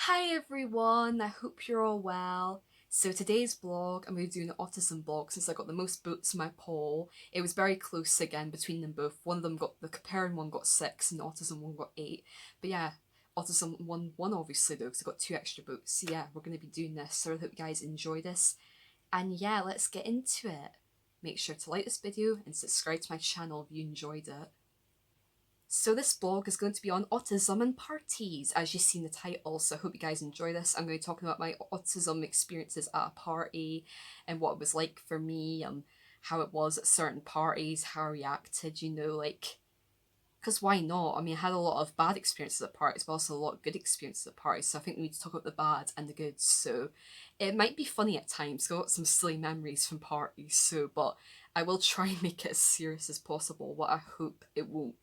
Hi everyone, I hope you're all well. So today's vlog, I'm going to do an autism vlog since I got the most votes in my poll. It was very close again between them both. One of them got, the comparing one got 6 and the autism one got 8. But yeah, autism won one obviously though because I got 2 extra votes. So yeah, we're going to be doing this. So I hope you guys enjoy this. And yeah, let's get into it. Make sure to like this video and subscribe to my channel if you enjoyed it. So this blog is going to be on autism and parties, as you see in the title, so I hope you guys enjoy this. I'm going to be talking about my autism experiences at a party and what it was like for me, how it was at certain parties, how I reacted, like, because why not? I mean, I had a lot of bad experiences at parties, but also a lot of good experiences at parties, so I think we need to talk about the bad and the good. So it might be funny at times, so I've got some silly memories from parties, but I will try and make it as serious as possible. What I hope it won't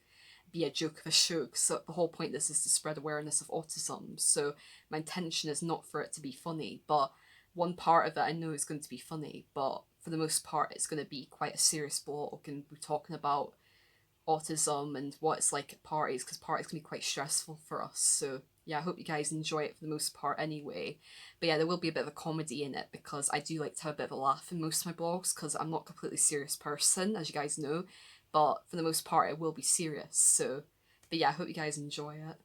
be a joke of a show, so the whole point of this is to spread awareness of autism, so my intention is not for it to be funny, but one part of it I know is going to be funny, but for the most part it's going to be quite a serious blog, and we're talking about autism and what it's like at parties, because parties can be quite stressful for us. So yeah, I hope you guys enjoy it for the most part anyway. But yeah, there will be a bit of a comedy in it because I do like to have a bit of a laugh in most of my blogs because I'm not a completely serious person, as you guys know, but for the most part it will be serious. So but yeah, I hope you guys enjoy it.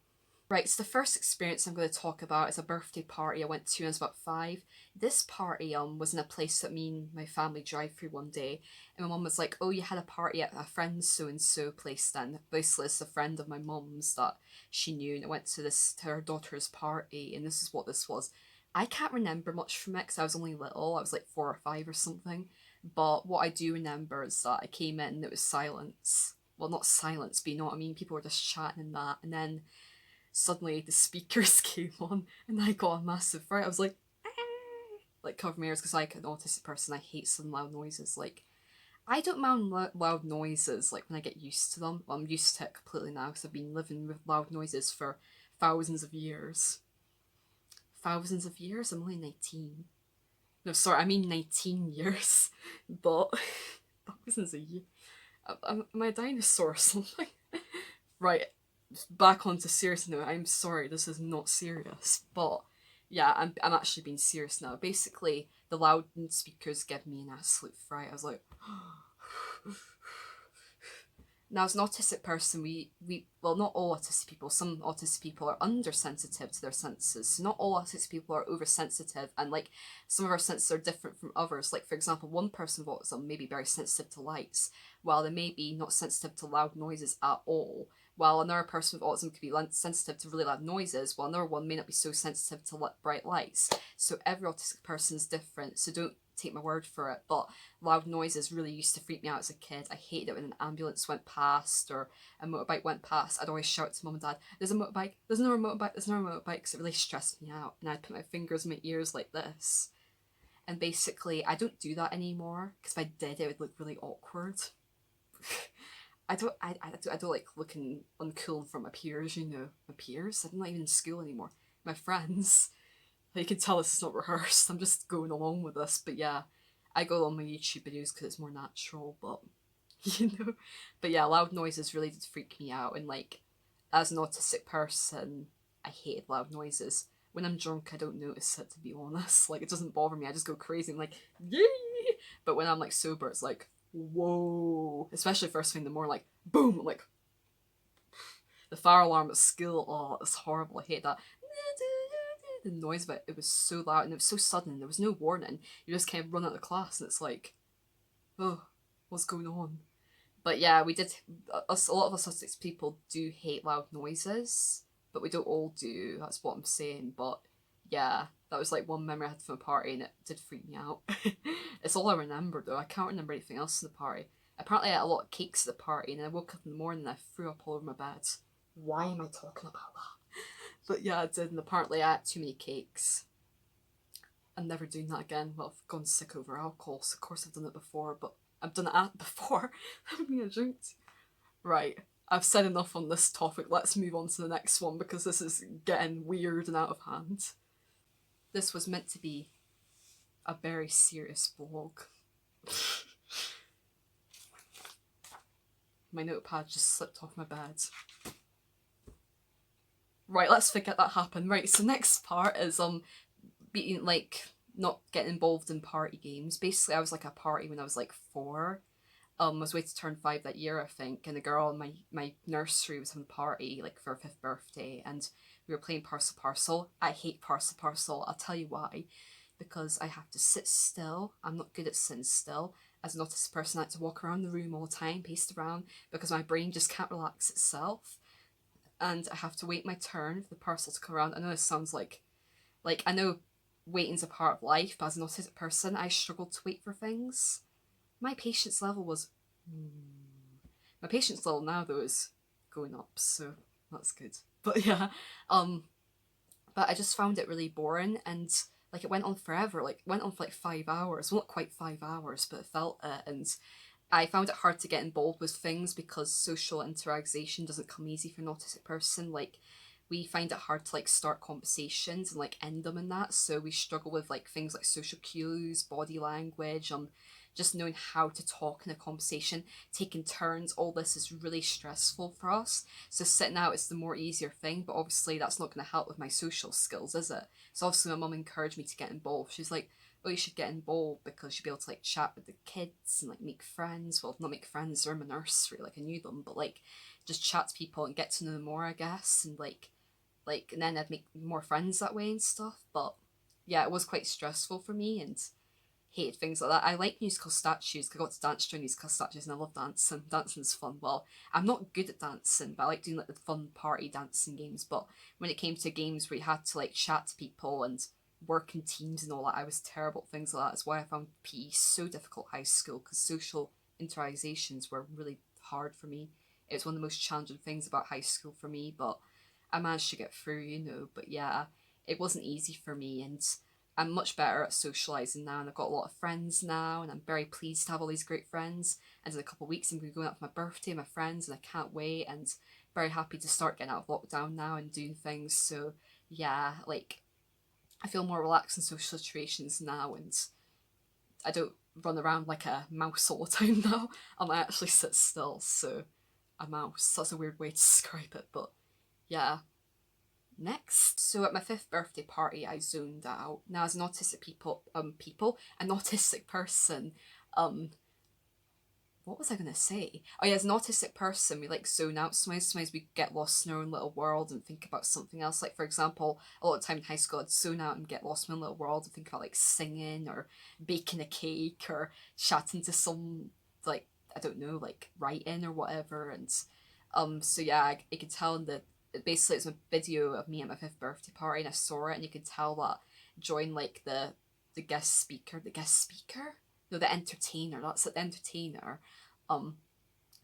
Right, so the first experience I'm going to talk about is a birthday party I went to when I was about 5. This party was in a place that me and my family drive through one day, and my mum was like, "Oh, you had a party at a friend's so and so place then." Basically, it's a friend of my mum's that she knew, and I went to her daughter's party, and this is what this was. I can't remember much from it because I was only little. I was like 4 or 5 or something. But what I do remember is that I came in and it was silence. Well, not silence, but you know what I mean. People were just chatting and that, and then suddenly the speakers came on and I got a massive fright. I was like, "Ah," like cover my ears because like an autistic person, I hate some loud noises. Like I don't mind loud noises like when I get used to them. Well, I'm used to it completely now because I've been living with loud noises for thousands of years. Thousands of years? I'm only 19. No, sorry, I mean 19 years. But thousands of years. Am I a dinosaur or something? Right, back onto serious note. I'm sorry, this is not serious, but yeah, I'm actually being serious now. Basically, the loud speakers give me an absolute fright. I was like, now as an autistic person, we well, not all autistic people. Some autistic people are undersensitive to their senses. So not all autistic people are oversensitive, and like some of our senses are different from others. Like for example, one person with autism may be very sensitive to lights, while they may be not sensitive to loud noises at all. While another person with autism could be sensitive to really loud noises, while another one may not be so sensitive to bright lights. So every autistic person is different. So don't take my word for it, but loud noises really used to freak me out as a kid. I hated it when an ambulance went past or a motorbike went past. I'd always shout to mum and dad, "There's a motorbike, there's another motorbike, there's another motorbike," because it really stressed me out. And I'd put my fingers in my ears like this. And basically, I don't do that anymore because if I did, it would look really awkward. I don't like looking uncool in front of my peers, My peers? I'm not even in school anymore. My friends. You can tell this is not rehearsed. I'm just going along with this. But yeah, I go on my YouTube videos because it's more natural, but But yeah, loud noises really did freak me out. And like, as an autistic person, I hated loud noises. When I'm drunk, I don't notice it, to be honest. Like, it doesn't bother me. I just go crazy. I'm like, yay! But when I'm like sober, it's like, whoa. Especially first thing in the morning, like, boom! Like, the fire alarm at school, oh, it's horrible. I hate that. The noise of it was so loud and it was so sudden. There was no warning. You just kind of run out of class and it's like, oh, what's going on? But yeah, we did. A lot of us autistic people do hate loud noises, but we don't all do. That's what I'm saying. But yeah, that was like one memory I had from a party, and it did freak me out. It's all I remember though. I can't remember anything else in the party. Apparently, I ate a lot of cakes at the party, and I woke up in the morning and I threw up all over my bed. Why am I talking about that? But yeah, I did, and apparently I ate too many cakes. I'm never doing that again. Well, I've gone sick over alcohol, so of course I've done it before, but I've done it before. I haven't been a drink. Right, I've said enough on this topic. Let's move on to the next one because this is getting weird and out of hand. This was meant to be a very serious vlog. My notepad just slipped off my bed. Right, let's forget that happened. Right, so next part is being like not getting involved in party games. Basically, I was like a party when I was like 4. I was waiting to turn 5 that year, I think, and a girl in my nursery was having a party like for her 5th birthday, and we were playing Parcel Parcel. I hate Parcel Parcel. I'll tell you why. Because I have to sit still. I'm not good at sitting still. As an autistic person, I have to walk around the room all the time, paced around, because my brain just can't relax itself. And I have to wait my turn for the parcel to come around. I know this sounds like I know waiting's a part of life, but as an autistic person, I struggle to wait for things. My patience level was my patience level now though is going up, so that's good. But yeah, but I just found it really boring, and like it went on forever. Like it went on for like 5 hours. Well, not quite 5 hours, but it felt it. And I found it hard to get involved with things because social interaction doesn't come easy for an autistic person. Like we find it hard to like start conversations and like end them in that. So we struggle with like things like social cues, body language, just knowing how to talk in a conversation, taking turns. All this is really stressful for us. So sitting out is the more easier thing, but obviously that's not going to help with my social skills, is it? So obviously my mum encouraged me to get involved. She's like, oh, you should get involved because you'll be able to like chat with the kids and like make friends. Well, not make friends, they're in my nursery, like I knew them, but like just chat to people and get to know them more, I guess, and and then I'd make more friends that way and stuff. But yeah, it was quite stressful for me and hated things like that. I like musical statues. I got to dance during musical statues and I love dancing. Dancing's fun. Well, I'm not good at dancing, but I like doing like the fun party dancing games. But when it came to games where you had to like chat to people and work in teams and all that, I was terrible at things like that. That's why I found PE so difficult high school, because social interactions were really hard for me. It was one of the most challenging things about high school for me, but I managed to get through, But yeah, it wasn't easy for me, and I'm much better at socialising now, and I've got a lot of friends now, and I'm very pleased to have all these great friends. And in a couple of weeks, I'm going to be going out for my birthday with my friends, and I can't wait. And very happy to start getting out of lockdown now and doing things. So yeah, like I feel more relaxed in social situations now, and I don't run around like a mouse all the time now. I actually sit still, so a mouse. That's a weird way to describe it, but yeah. Next, so at my 5th birthday party, I zoned out. Now, as an autistic an autistic person, um, what was I gonna say? Oh yeah, as an autistic person, we like zone out. Sometimes we get lost in our own little world and think about something else. Like for example, a lot of time in high school, I'd zone out and get lost in my little world and think about like singing or baking a cake or chatting to some like I don't know like writing or whatever. And so yeah, I could tell in the basically it's a video of me at my 5th birthday party and I saw it and you could tell that during like the guest speaker, no, the entertainer, that's it, the entertainer, um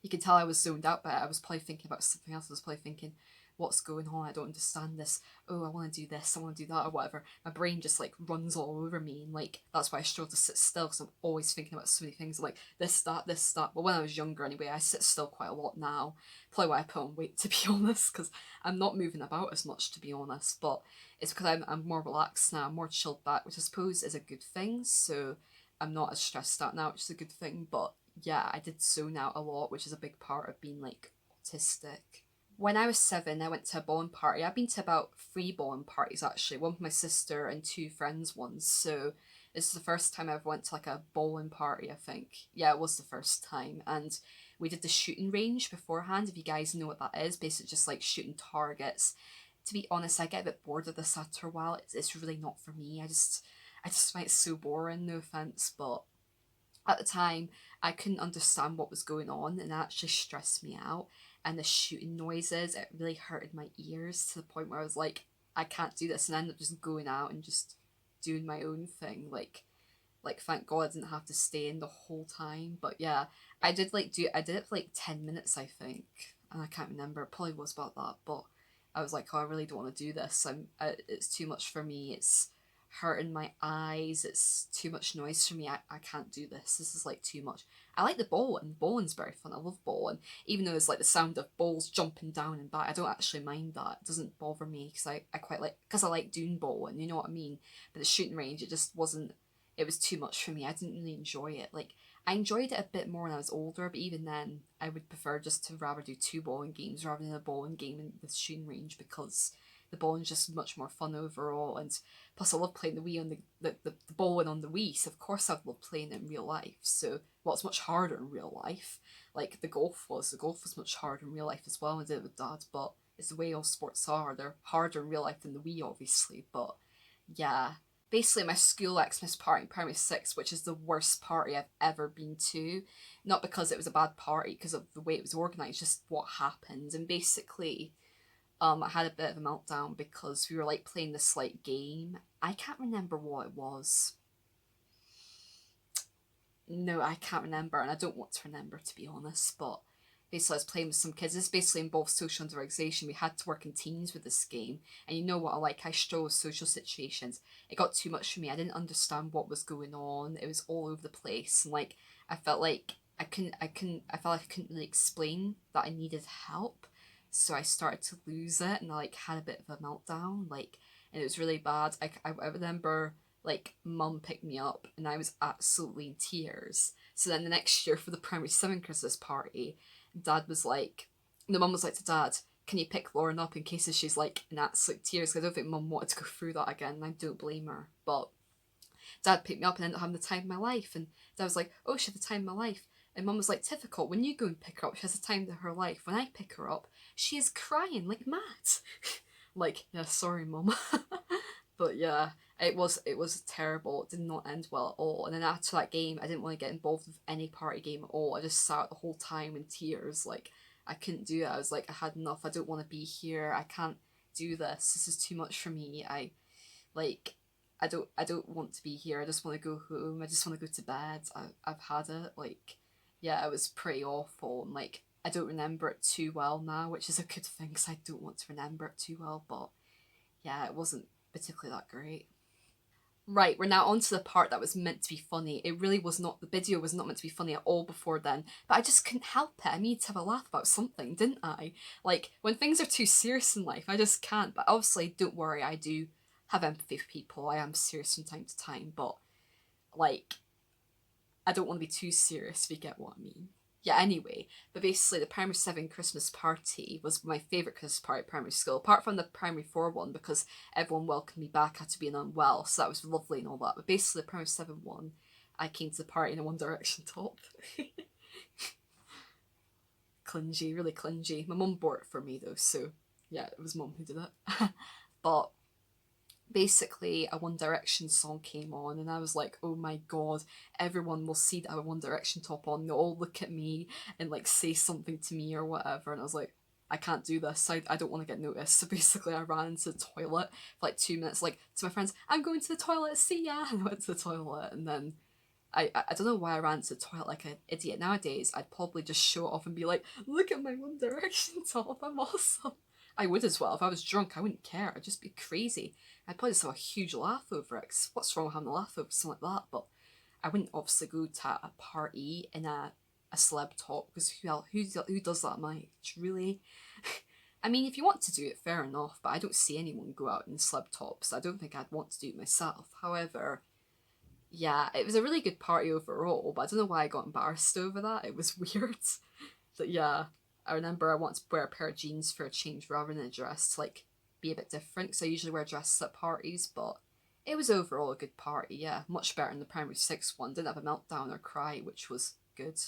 you can tell I was zoned out by it. I was probably thinking about something else. I was probably thinking, what's going on? I don't understand this. Oh, I want to do this. I want to do that or whatever. My brain just like runs all over me, and like that's why I struggle to sit still because I'm always thinking about so many things like this, that, this, that. But when I was younger, anyway, I sit still quite a lot now. Probably why I put on weight, to be honest, because I'm not moving about as much, to be honest. But it's because I'm more relaxed now, I'm more chilled back, which I suppose is a good thing. So I'm not as stressed out now, which is a good thing. But yeah, I did zone out a lot, which is a big part of being like autistic. When I was 7, I went to a bowling party. I've been to about 3 bowling parties actually, one with my sister and 2 friends once. So this is the first time I ever went to like a bowling party, I think. Yeah, it was the first time. And we did the shooting range beforehand, if you guys know what that is. Basically just like shooting targets. To be honest, I get a bit bored of this after a while. It's really not for me. I just find it so boring, no offense, but at the time I couldn't understand what was going on and that actually stressed me out. And the shooting noises, it really hurted my ears to the point where I was like, I can't do this, and I ended up just going out and just doing my own thing. Like thank God I didn't have to stay in the whole time. But yeah, I did it for like 10 minutes I think, and I can't remember, it probably was about that. But I was like, oh, I really don't want to do this. It's too much for me. It's hurting my eyes. It's too much noise for me. I can't do this. This is like too much. I like the bowling. Bowling's very fun. I love bowling. Even though it's like the sound of balls jumping down and back, I don't actually mind that. It doesn't bother me because I quite like, because I like doing bowling, you know what I mean? But the shooting range, it just wasn't, it was too much for me. I didn't really enjoy it. Like, I enjoyed it a bit more when I was older, but even then, I would prefer just to rather do 2 bowling games rather than a bowling game in the shooting range because the bowling's just much more fun overall. And plus I love playing the Wii on the bowling on the Wii, so of course I'd love playing it in real life. So well, it's much harder in real life. Like the golf was much harder in real life as well. I did it with Dad, but it's the way all sports are. They're harder in real life than the Wii, obviously. But yeah, basically my school Xmas party in primary six, which is the worst party I've ever been to. Not because it was a bad party, because of the way it was organised, just what happened. And basically, I had a bit of a meltdown because we were like playing this like game. I can't remember what it was. No, I can't remember, and I don't want to remember, to be honest. But basically, I was playing with some kids. This basically involves social interrogation. We had to work in teams with this game, and you know what I like. I struggle with social situations. It got too much for me. I didn't understand what was going on. It was all over the place, and like I felt like I felt like I couldn't really explain that I needed help. So I started to lose it, and I like had a bit of a meltdown. Like, and it was really bad. I remember like mum picked me up and I was absolutely in tears. So then the next year for the primary seven Christmas party, Dad was like, the mum was like to Dad, can you pick Lauren up in case she's like in absolute tears? Because I don't think mum wanted to go through that again, and I don't blame her. But Dad picked me up and ended up having the time of my life, and Dad was like, oh, she had the time of my life. And Mum was like, typical, when you go and pick her up, she has the time of her life. When I pick her up, she is crying like mad. Like, yeah, sorry, Mum. But yeah, it was terrible. It did not end well at all. And then after that game, I didn't want to get involved with any party game at all. I just sat the whole time in tears. Like, I couldn't do it. I was like, I had enough. I don't want to be here. I can't do this. This is too much for me. Like I don't want to be here. I just want to go home. I just want to go to bed. I've had it. Like, yeah, it was pretty awful. And like I don't remember it too well now, which is a good thing because I don't want to remember it too well. But yeah, it wasn't particularly that great. Right, we're now on to the part that was meant to be funny. It really was not, the video was not meant to be funny at all before then, but I just couldn't help it. I needed to have a laugh about something, didn't I? Like, when things are too serious in life, I just can't. But obviously, don't worry, I do have empathy for people. I am serious from time to time, but like, I don't want to be too serious if you get what I mean. Yeah, anyway, but basically the primary seven Christmas party was my favourite Christmas party at primary school, apart from the primary four one because everyone welcomed me back after being unwell, so that was lovely and all that. But basically the primary seven one, I came to the party in a One Direction top. Clingy, really clingy. My mum bought it for me though, so yeah, it was mum who did it. But basically a One Direction song came on and I was like, oh my god, everyone will see that I have a One Direction top on, they'll all look at me and like say something to me or whatever, and I was like, I can't do this, I don't want to get noticed. So basically I ran into the toilet for like 2 minutes, like to my friends, I'm going to the toilet, see ya, and I went to the toilet. And then I don't know why I ran to the toilet like an idiot. Nowadays I'd probably just show it off and be like, look at my One Direction top, I'm awesome. I would as well. If I was drunk, I wouldn't care. I'd just be crazy. I'd probably just have a huge laugh over it. 'Cause what's wrong with having a laugh over something like that? But I wouldn't obviously go to a party in a celeb top because who does that at my age, really? I mean, if you want to do it, fair enough, but I don't see anyone go out in celeb tops. I don't think I'd want to do it myself. However, yeah, it was a really good party overall, but I don't know why I got embarrassed over that. It was weird. But yeah, I remember I wanted to wear a pair of jeans for a change rather than a dress to like be a bit different because I usually wear dresses at parties, but it was overall a good party, yeah. Much better than the primary six one. Didn't have a meltdown or cry, which was good.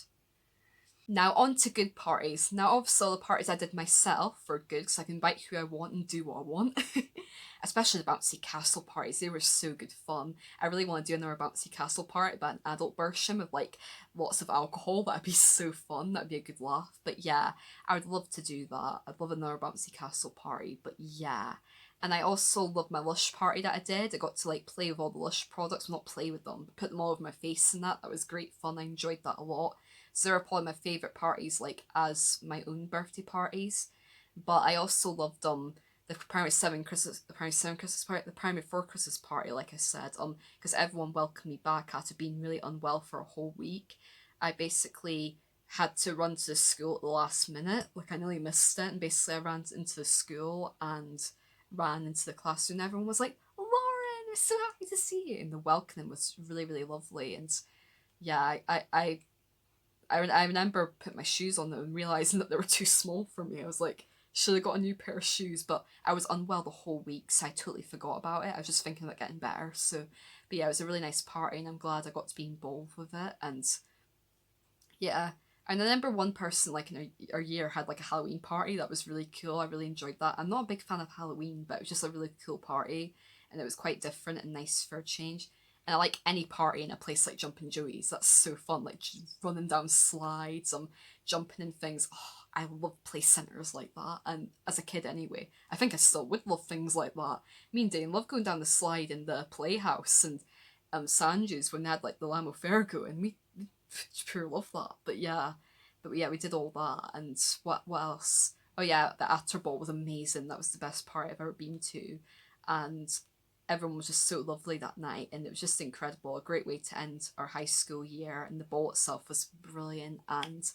Now on to good parties. Now obviously all the parties I did myself were good because I can invite who I want and do what I want. Especially the bouncy castle parties, they were so good fun. I really want to do another bouncy castle party, but an adult version with like lots of alcohol. That'd be so fun. That'd be a good laugh. But yeah, I would love to do that. I'd love another bouncy castle party. But yeah. And I also loved my Lush party that I did. I got to like play with all the Lush products, well, not play with them, but put them all over my face and that. That was great fun. I enjoyed that a lot. So they were probably my favourite parties, like as my own birthday parties. But I also loved the primary seven Christmas party, the primary four Christmas party, like I said, because everyone welcomed me back after being really unwell for a whole week. I basically had to run to the school at the last minute, like I nearly missed it, and basically I ran into the school and ran into the classroom. And everyone was like, Lauren, we're so happy to see you, and the welcoming was really, really lovely. And yeah, I remember putting my shoes on them and realizing that they were too small for me. I was like, Should have got a new pair of shoes, but I was unwell the whole week, so I totally forgot about it. I was just thinking about getting better. So, but yeah, it was a really nice party, and I'm glad I got to be involved with it. And yeah, and I remember one person like in our year had like a Halloween party that was really cool. I really enjoyed that. I'm not a big fan of Halloween, but it was just a really cool party, and it was quite different and nice for a change. And I like any party in a place like Jumpin' Joey's. That's so fun, like just running down slides, jumping in things. Oh, I love play centres like that. And as a kid, anyway, I think I still would love things like that. Me and Dane love going down the slide in the playhouse and Sanju's when they had like the Lamo Fergo, and we pure love that. But yeah, we did all that. And what else? Oh yeah, the Atter Ball was amazing. That was the best part I've ever been to, and everyone was just so lovely that night, and it was just incredible. A great way to end our high school year, and the ball itself was brilliant. And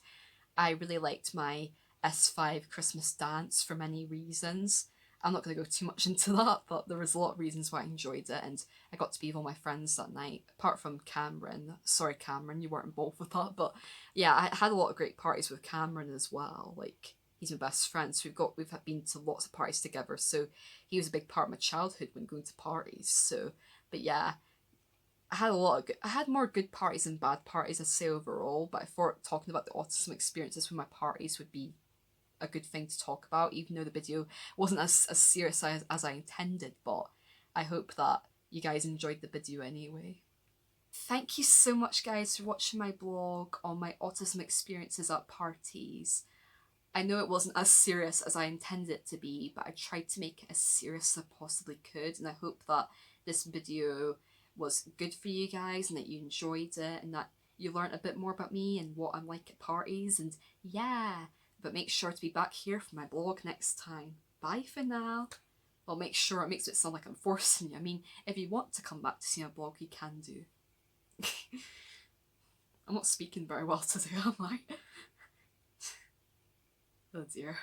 I really liked my S5 Christmas dance for many reasons. I'm not going to go too much into that, but there was a lot of reasons why I enjoyed it, and I got to be with all my friends that night, apart from Cameron. Sorry, Cameron, you weren't involved with that, but yeah, I had a lot of great parties with Cameron as well. Like, he's my best friend, so we've been to lots of parties together, so he was a big part of my childhood when going to parties. So, but yeah, I had more good parties than bad parties, I'd say overall. But I thought talking about the autism experiences with my parties would be a good thing to talk about, even though the video wasn't as serious as I intended. But I hope that you guys enjoyed the video anyway. Thank you so much, guys, for watching my blog on my autism experiences at parties. I know it wasn't as serious as I intended it to be, but I tried to make it as serious as I possibly could, and I hope that this video was good for you guys and that you enjoyed it and that you learned a bit more about me and what I'm like at parties. And yeah, but make sure to be back here for my blog next time. Bye for now. Well, make sure it makes it sound like I'm forcing you. I mean, if you want to come back to see my blog, you can do. I'm not speaking very well today, am I? Oh dear.